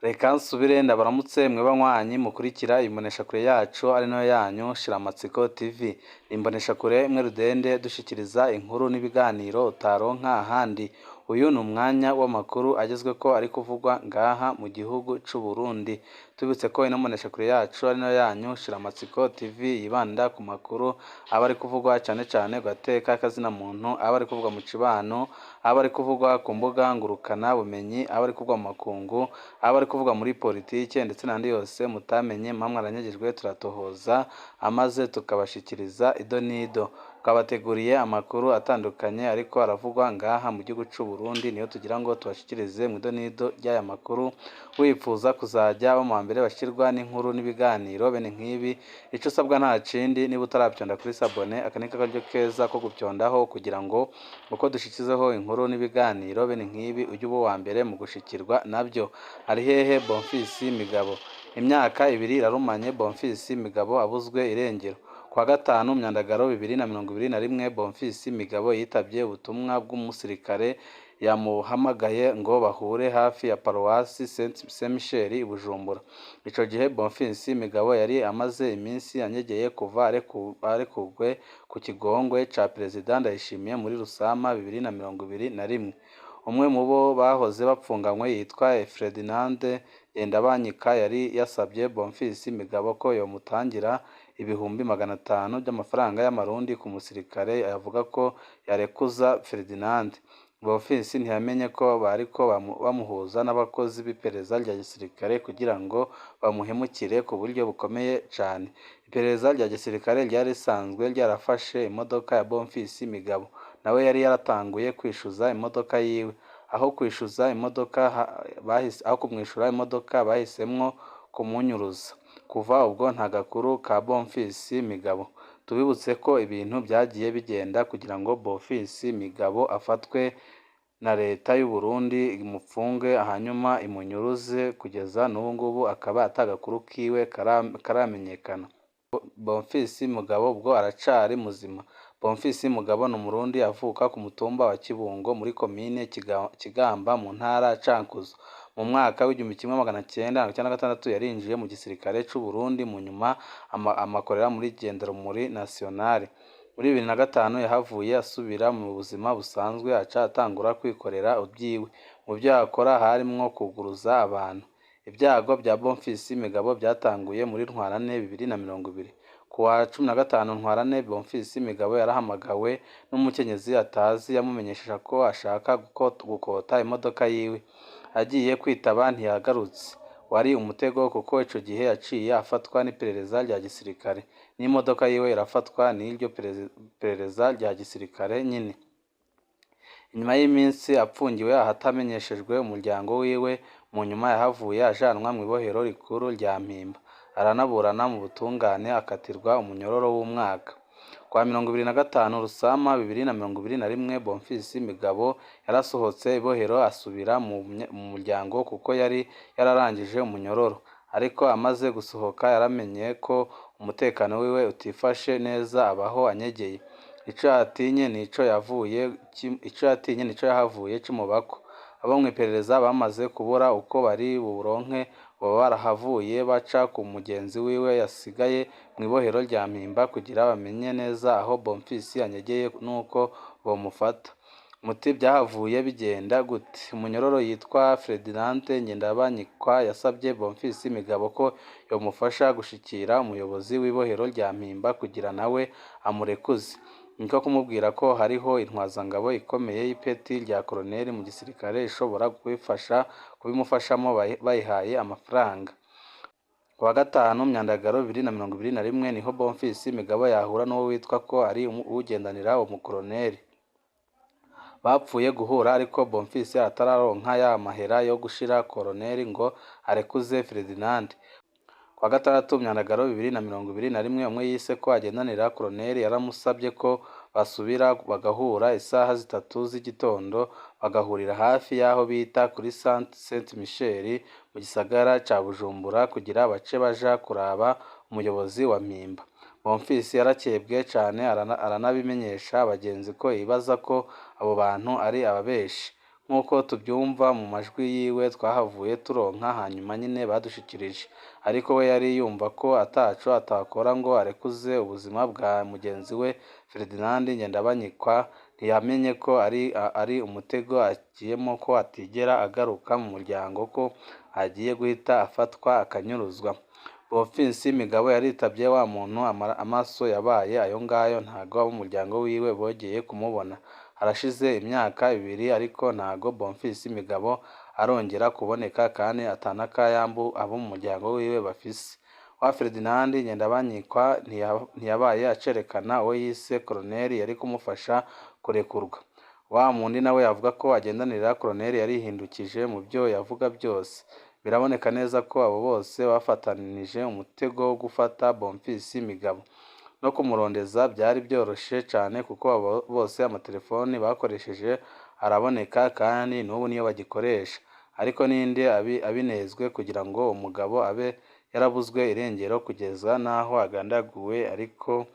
Reka nsubire ndabaramutse mwe banywanyi mukurikira imboneshakure yacu ari nayo yanyu Shiramatsiko TV. Imboneshakure imwe rudende dushikiriza inkuru n'ibiganiro utaronka ahandi. Uyu ni umwanya w'amakuru agezweko ari kuvugwa ngaha mu gihugu c'u Burundi. Tubitse ko ino mboneshakure yacu ari nayo yanyu Shiramatsiko TV yibanda ku makuru aba ari kuvugwa cane gateka kazina muntu, aba ari kuvugwa mu cibano, aba ari kuvugwa ku mbuga ngurukana bumenyi, aba ari kuvugwa mu makungu, aba ari kuvugwa muri politike ndetse n'andi yose mutamenye mpamwe aranyagijwe turatohoza amaze tukabashikiriza ido nido. Twabateguriye amakuru atandukanye ariko aravugwa ngaha mu gihugu c'u Burundi, niyo tugira ngo tubashikirize mu ido nido ry'aya makuru. Wifuza kuzaja mu mbere bashirwa n'inkuru n'ibiganiro bene nk'ibi, ico usabwa nta kindi, niba utaravyonda kuri sabone aka ni karyo keza ko gupyondaho kugira ngo uko dushikizeho inkuru n'ibiganiro bene nk'ibi ujye uba uwa mbere mu gushikirwa navyo. Ari hehe Bonfils Migabo? Imyaka 2 irarumanye Bonfils Migabo abuzwe irengero. Kwa gatanu Myandagaro 2021 Bonfils Migabo yitavye ubutumwa bw'umusirikare yamuhamagaye ngo bahure hafi ya Paroisse Saint Michel i Bujumbura. Ico gihe Bonfils Migabo yari amaze iminsi anyegeye kuva arekugwe ku kigongwe ca President Ndayishimiye muri Rusama 2021. Umwe mu bo bahoze bapfunganywe yitwa Ferdinand Ngendabanyika yari yasabye Bonfils Migabo ko yomutangira ibihumbi 500 by'amafaranga y'amarundi ku musirikare avuga ko yarekuza Ferdinand. Bonfils ntiyamenye ko bariko bamuhuza n'abakozi b'iperereza rya gisirikare kugira ngo bamuhemukire ku buryo bukomeye cane. Iperereza rya gisirikare ryari risanzwe ryarafashe imodoka ya Bonfils Migabo, nawe yari yaratanguye kwishuza imodoka yiwe. Aho kumwishura imodoka bahisemwo kumunyuruza. Kuva ubwo nta gakuru ka Bonfils Migabo. Tubibutse ko ibintu byagiye bigenda kugira ngo Bonfils Migabo afatwe na leta y'u Burundi imupfunge hanyuma imunyuruze kugeza n'ubu ngubu akaba atagakuru kiwe karamenyekana. Bonfils Mugabo ubwo aracari muzima. Bonfils Mugabo ni umurundi avuka ku mutumba wa Kibungo muri komine Kigamba mu ntara Cankuzo. Mu mwaka w'1996 yarinjiye mu gisirikare c'u Burundi, mu nyuma amakorera muri Gendarmerie Nationale. Muri 2005 yahavuye asubira mu buzima busanzwe aca atangura kwikorera ubyiwe. Mu byo akora harimwo kuguruza abantu. Ibyago bya Bonfils Migabo byatanguye muri Ntwarante 2020. Kuwa 15 Ntwarante Bonfils Migabo yarahamagawe n'umukenyezi atazi yamumenyesha ko ashaka gukota imodoka yiwe. Agiye kwitaba ntiyagarutse. Wari umutego kuko ico gihe yaciye afatwa n'iperereza rya gisirikare, n'imodoka yiwe irafatwa n'iryo perereza rya gisirikare nyine. Inyuma y'iminsi apfungiwe ahatamenyeshejwe umuryango wiwe, mu nyuma yahavuye ajanwa mu ibohero rikuru rya Mpimba. Aranaburana mu butungane akatirwa umunyororo w'umwaka. Kwa 25 Rusama 2021 Bonfils Migabo yarasohotse ibohero asubira mu muryango kuko yari yararangije umunyororo. Ariko amaze gusohoka yaramenye ko umutekano wiwe utifashe neza abaho anyegeye. Ico yatinye nico yahavuye kimubako. Abo mwiperereza bamaze kubura uko bari buronke baba barahavuye baca ku mugenzi wiwe yasigaye mu ibohero rya Mpimba kugira bamenye neza aho Bonfils anyegeye nuko bomufata. Muti byahavuye bigenda gute? Umunyororo yitwa Ferdinand Ngendabanyika yasabye Bonfils Migabo ko yomufasha gushikira umuyobozi w'ibohero rya Mpimba kugira nawe amurekuze. Niko kumubwira ko hariho intwazangabo ikomeye y'ipeti rya koloneli mu gisirikare ishobora kubimufashamo bayihaye amafaranga. Kuwa gatanu Myandagaro 2021 niho Bonfils Migabo yahura n'uwo witwa ko ari ugendanira umukoloneli. Bapfuye guhura ariko Bonfils atararonka ya mahera yo gushira koloneli ngo arekuze Ferdinand. Kwa gatandatu Myandagaro 2021 umwe yise ko agendanira koloneli yaramusabye ko basubira bagahura isaha 3 z'igitondo, bagahurira hafi yaho bita kuri Saint Michel mu gisagara ca Bujumbura kugira bace baja kuraba umuyobozi wa Mpimba. Bonfils yarakebwe cane aranabimenyesha abagenzi ko yibaza ko abo bantu ari ababeshi. nk'uko tubyumva mu majwi yiwe twahavuye turonka hanyuma nyine badushikirije, ariko we yari yumva ko ataco atakora ngo arekuze ubuzima bwa mugenzi we Ferdinand Ngendabanyikwa. Ntiyamenye ko ari umutego agiyemo, ko atigera agaruka mu muryango, ko agiye guhita afatwa akanyuruzwa. Bonfils Migabo yaritabye wa muntu amaso yabaye ayo ngayo, ntago ab'umuryango wiwe bogeye kumubona. Harashize imyaka 2 ariko ntago Bonfils Migabo arongera kuboneka, kandi atanakayambu abo mu muryango wiwe bafise. Wa Ferdinand Ngendabanyikwa ntiyabaye acerekana uwo yise Koloneli yari kumufasha kurekurwa. Wa mundi nawe yavuga ko agendanira Koloneli yarihindukije mu byo yavuga byose. Biraboneka neza ko abo bose bafatanije umutego wo gufata Bonfils Migabo no kumurondeza. Byari byoroshe cyane kuko abo bose amatelefoni bakoresheje araboneka, kandi n'ubu niyo bagikoresha. Ariko ninde abinezwe kugira ngo umugabo abe yarabuzwe irengero kugeza naho agandaguwe, ariko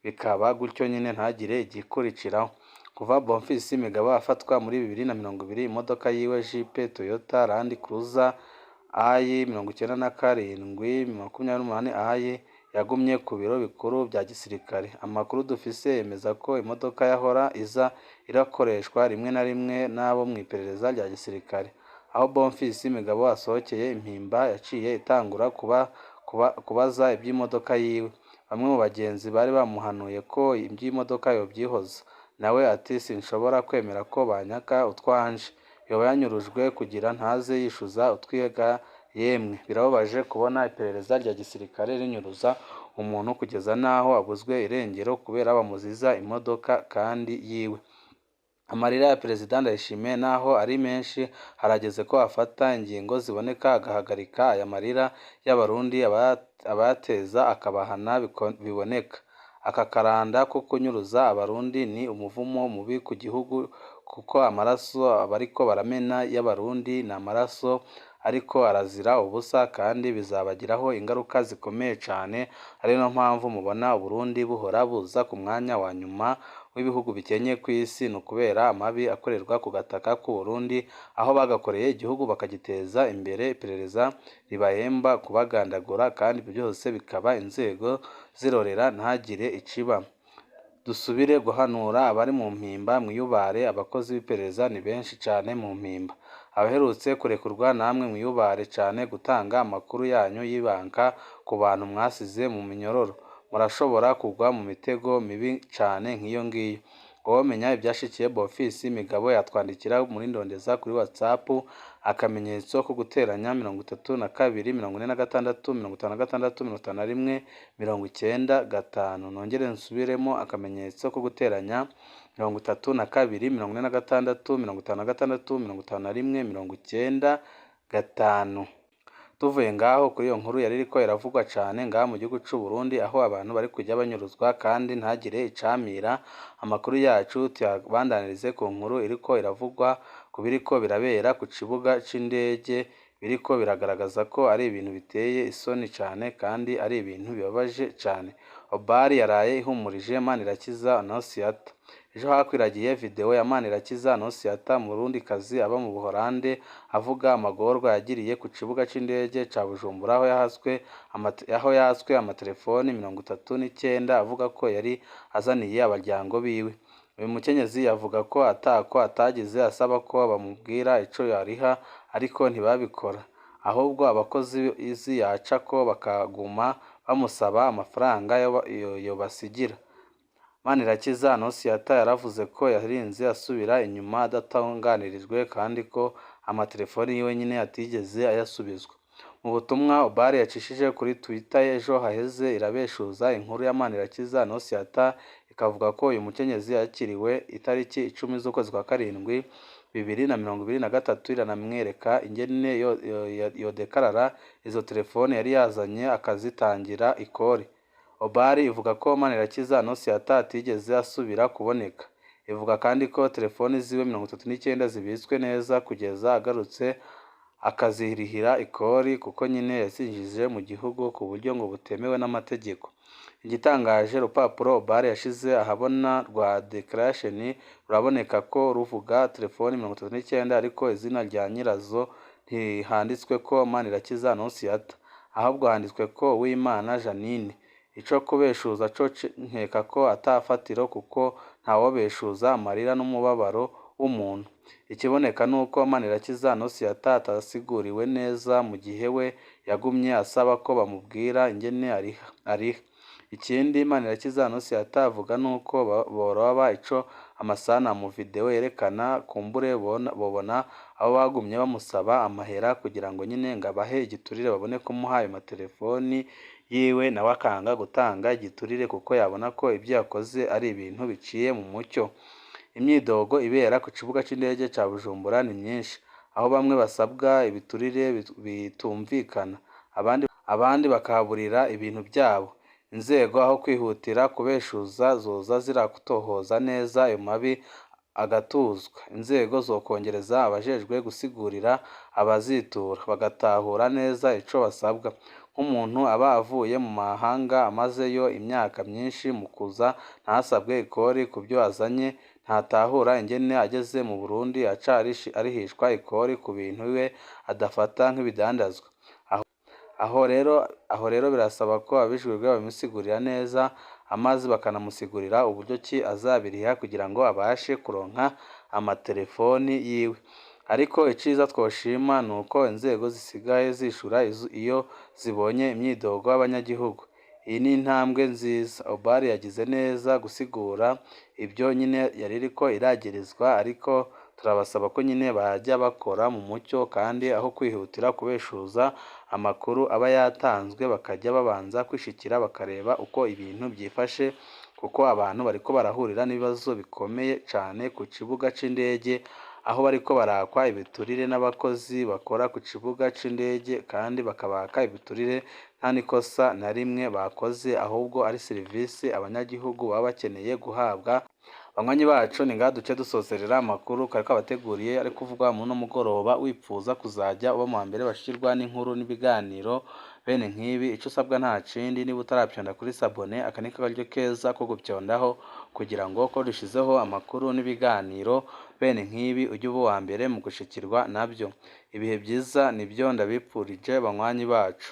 bikaba gutyo nyine ntagire igikurikiraho. Kuva Bonfils Migabo afatwa muri 2020, imodoka yiwe Jeep Toyota Land Cruiser AI-97-28 yagumye ku biro bikuru bya gisirikare. Amakuru dufise yemeza ko imodoka yahora iza irakoreshwa rimwe na rimwe n'abo mu iperereza rya gisirikare. Aho Bonfils Migabo asohokeye, impimba yaciye itangura kubaza iby'imodoka yiwe. Bamwe mu bagenzi bari bamuhanuye ko iby'imodoka yobyihoza, nawe ati sinshobora kwemera ko banyaka utwanje, yoba yanyurujwe kugira ntaze yishuza utwiga. Yemwe birababaje kubona iperereza rya gisirikare rinyuruza umuntu kugeza naho abuzwe irengero kubera bamuziza imodoka kandi yiwe. Amarira ya Perezida Ndayishimiye naho ari menshi, harageze ko afata ingingo ziboneka agahagarika aya marira y'abarundi, abayateza akabahana biboneka. Aka karanda ko kunyuruza abarundi ni umuvumo mubi ku gihugu, kuko amaraso abariko baramena y'abarundi ni amaraso ariko arazira ubusa, kandi bizabagiraho ingaruka zikomeye cyane. Ari no mpamvu mubona Burundi buhora buza ku mwanya wa nyuma w'ibihugu bikenye ku isi, ni ukubera amabi akorerwa ku gataka k'u Burundi, aho bagakoreye igihugu bakagiteza imbere, iperereza ribahemba kubagandagura, kandi byose bikaba inzego zirorera ntagire iciba. Dusubire guhanura abari mu mpimba mwiyubare, abakozi b'iperereza ni benshi cyane mu mpimba. Abaherutse kurekurwa namwe mwiyubare cyane gutanga amakuru yanyu y'ibanga ku bantu mwasize mu minyororo. Murashobora kugwa mu mitego mibi cyane nk'iyo ngiyo. Wowe menya ibyashikiye Bonfils Migabo yatwandikira muri ndondeza kuri WhatsApp akamenyetso ko guteranya 32 46 56 51 nongere nsubiremo akamenyetso ko guteranya 32 46 56 51 Tuvuye ngaho kuri iyo nkuru yari iriko iravugwa cyane ngaha mu gihugu cy'u Burundi, aho abantu bari kujya banyuruzwa kandi ntagire icamira. Amakuru yacu tuyabandanirize ku nkuru iriko iravugwa ku biriko birabera ku kibuga c'indege, biriko biragaragaza ko ari ibintu biteye isoni cyane, kandi ari ibintu bibabaje cyane. Obari yaraye ihumurije Manirakiza Annonciata. Ejo hakwiragiye video ya Manirakiza Annonciata, Murundi kazi aba mu Buholande, avuga amagorwa yagiriye ku kibuga c'indege ca Bujumbura, aho yatswe amatelefoni 39 avuga ko yari azaniye abaryango biwe. Uyu mukenyezi yavuga ko atagize asaba ko bamubwira ico yariha, ariko ntibabikora, ahubwo abakozi izi yaca ko bakaguma bamusaba amafaranga yobasigira. Manirakiza Annonciata yaravuze ko yarinze asubira inyuma adatunganirijwe, kandi ko amatelefoni yiwe nyine atigeze ayasubizwa. Mu butumwa Obari yacishije kuri Twitter ejo haheze irabeshuza inkuru ya Manirakiza Annonciata, ikavuga ko uyu mukenyezi yakiriwe itariki 10 z'ukwezi kwa karindwi 2023, iranamwereka ingene yodekarara izo telefone yari yazanye akazitangira ikori. Obari ivuga ko Manirakiza Annonciata atigeze asubira kuboneka. Ivuga kandi ko telefoni ziwe 39 zibitswe neza kugeza agarutse akazirihira ikori, kuko nyine yasinjije mu gihugu ku buryo ngo butemewe n'amategeko. Igitangaje urupapuro Obare yashize ahabona rwa Declaration ruraboneka ko ruvuga telefoni 39 ariko izina rya nyirazo ntihanditswe ko Manirakiza Annonciata ahubwo handitswe ko Uwimana Jeannine. Ico kubeshuza co nkeka ko atafatiro kuko ntawobeshuza amarira n'umubabaro w'umuntu. Ikiboneka nuko Manirakiza Annonciata atasiguriwe neza mu gihe we yagumye asaba ko bamubwira ingene ariha. Ikindi Manirakiza Annonciata avuga nuko boroba ico amasanamu video yerekana kumbure bobona abo bagumye bamusaba amahera kugira ngo nyine ngabahe igiturire babone kumuha ayo matelefoni yiwe nawe akanga gutanga igiturire kuko yabona ko ibyo yakoze ari ibintu biciye mu mucyo. Imyidogo ibera ku kibuga c'indege ca Bujumbura ni myinshi aho bamwe basabwa ibiturire bitumvikana abandi bakaburira ibintu byabo. Inzego aho kwihutira kubeshuza zoza zirakutohoza neza ayo mabi agatuzwa. Inzego zokongereza abajejwe gusigurira abazitura bagatahura neza ico basabwa. Nk'umuntu aba avuye mu mahanga amazeyo imyaka myinshi mu kuza ntasabwe ikori ku byo azanye, ntatahura ingene ageze mu Burundi aca arihishwa ikori ku bintu we adafata nk'ibidandazwa. Aho rero birasaba ko ababijejwe babimusigurira neza amazi bakanamusigurira uburyo ki azabiriha kugira ngo abashe kuronka amatelefoni yiwe. Ariko iciza twoshima nuko inzego zisigaye zishura iyo zibonye imyidogo y'abanyagihugu. Iyi ni intambwe nziza. Obare yagize neza gusigura ibyo nyine yaririko iragirizwa ariko turabasaba ko nyine bajya bakora mu mucyo kandi aho kwihutira kubeshuza amakuru aba yatanzwe bakajya babanza kwishikira bakareba uko ibintu byifashe kuko abantu bariko barahurira n'ibibazo bikomeye cane ku kibuga c'indege aho bariko barakwa ibiturire n'abakozi bakora ku kibuga c'indege kandi bakabaka ibiturire nta nikosa na rimwe bakoze ahubwo ari serivisi abanyagihugu baba bakeneye guhabwa. Banywanyi bacu ni ngaha duce dusozerera amakuru kariko abateguriye ari kuvugwa mu no mugoroba wipfuza kuzajya uba mu mbere bashirwa n'inkuru n'ibiganiro bene nk'ibi. Ico usabwa nta cindi niba utarapyonda kuri sabone akanika karyo keza ko gupyondaho kugira ngo ko dushizeho amakuru n'ibiganiro bene nk'ibi ujye uba uwa mbere mu gushikirwa nabyo. Ibihe byiza nibyo ndabipfurije banywanyi bacu.